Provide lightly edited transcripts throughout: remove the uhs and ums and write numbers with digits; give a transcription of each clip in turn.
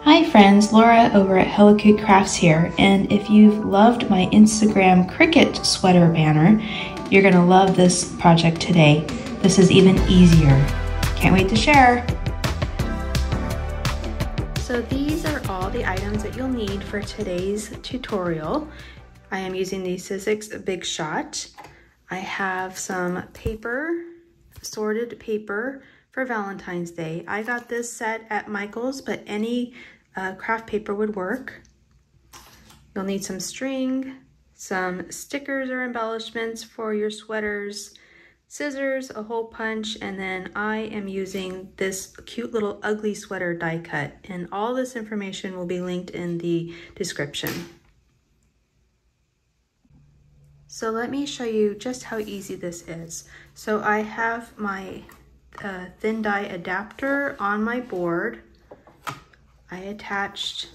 Hi friends, Laura over at Hello Cute Crafts here, and if you've loved my Instagram Cricut sweater banner, you're gonna love this project today. This is even easier. Can't wait to share. So these are all the items that you'll need for today's tutorial. I am using the Sizzix Big Shot. I have some paper, assorted paper for Valentine's Day. I got this set at Michael's, but any craft paper would work. You'll need some string, some stickers or embellishments for your sweaters, scissors, a hole punch, and then I am using this cute little ugly sweater die cut. And all this information will be linked in the description. So let me show you just how easy this is. So I have my thin die adapter on my board. I attached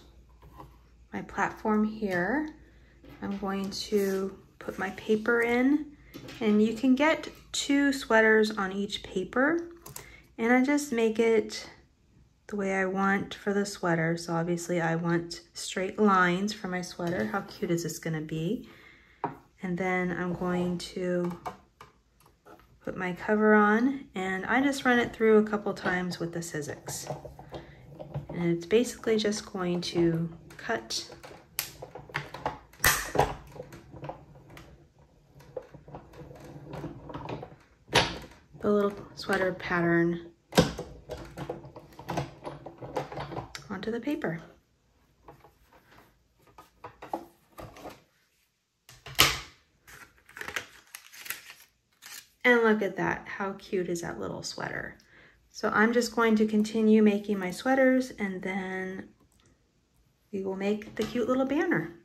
my platform here. I'm going to put my paper in, and you can get 2 sweaters on each paper, and I just make it the way I want for the sweater. So obviously I want straight lines for my sweater. How cute is this gonna be? And then I'm going to put my cover on, and I just run it through a couple times with the Sizzix. And it's basically just going to cut the little sweater pattern onto the paper. And look at that, how cute is that little sweater? So I'm just going to continue making my sweaters, and then we will make the cute little banner.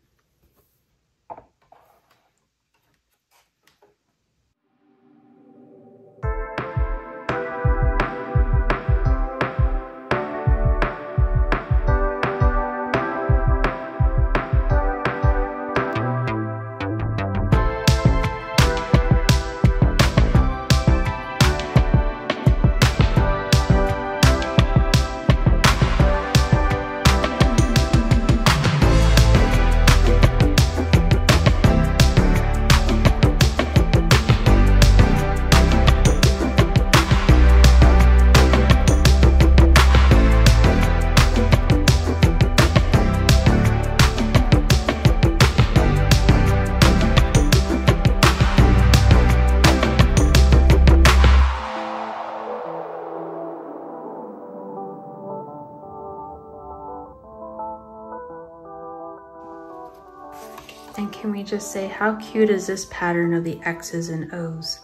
And can we just say, how cute is this pattern of the X's and O's?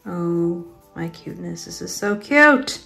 Oh, my cuteness, this is so cute.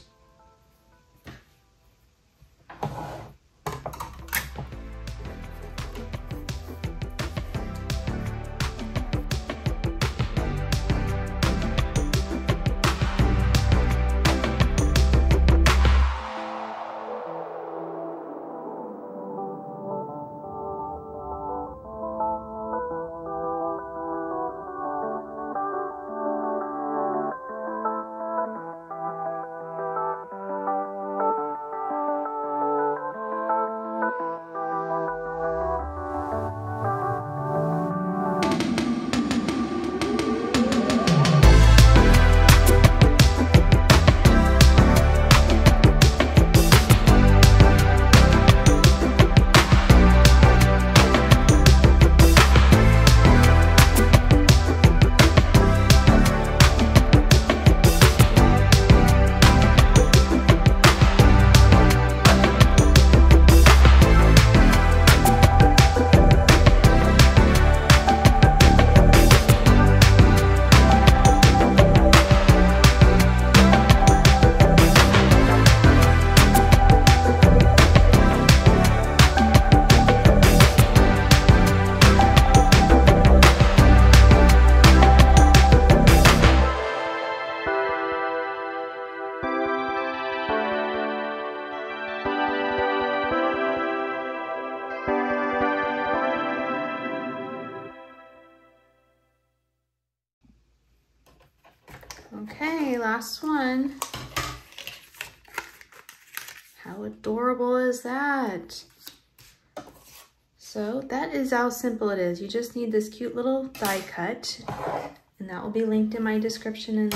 Okay, last one. How adorable is that? So that is how simple it is. You just need this cute little die cut, and that will be linked in my description in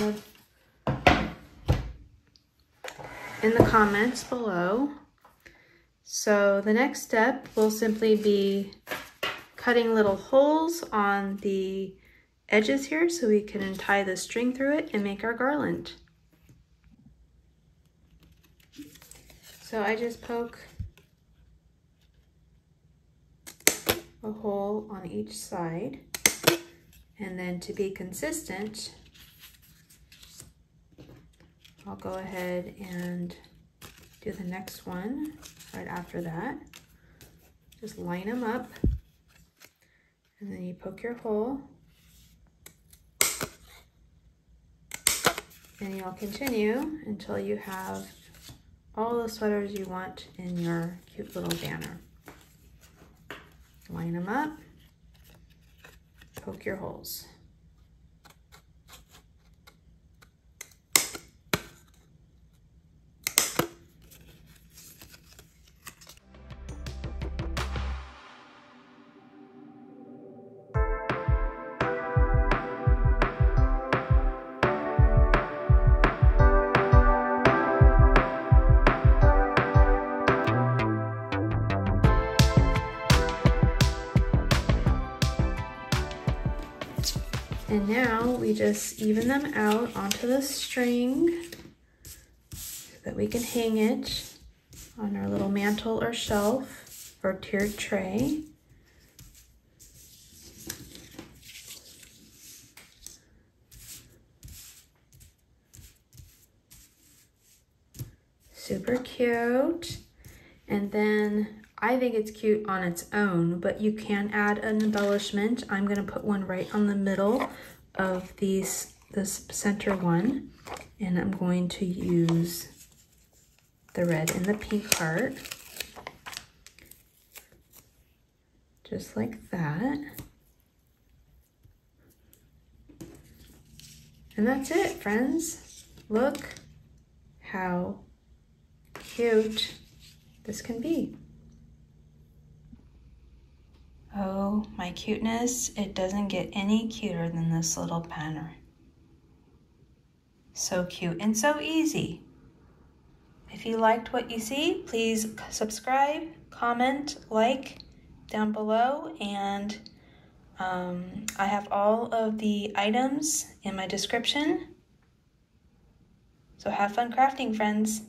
the comments below. So the next step will simply be cutting little holes on the edges here so we can tie the string through it and make our garland. So I just poke a hole on each side, and then to be consistent, I'll go ahead and do the next one right after that. Just line them up, and then you poke your hole, and you'll continue until you have all the sweaters you want in your cute little banner. Line them up, poke your holes. And now we just even them out onto the string so that we can hang it on our little mantle or shelf or tiered tray. Super cute. And then I think it's cute on its own, but you can add an embellishment. I'm gonna put one right on the middle of this center one, and I'm going to use the red and the pink part, just like that. And that's it, friends. Look how cute this can be. Oh, my cuteness, it doesn't get any cuter than this little banner. So cute and so easy. If you liked what you see, please subscribe, comment, like down below, and I have all of the items in my description. So have fun crafting, friends.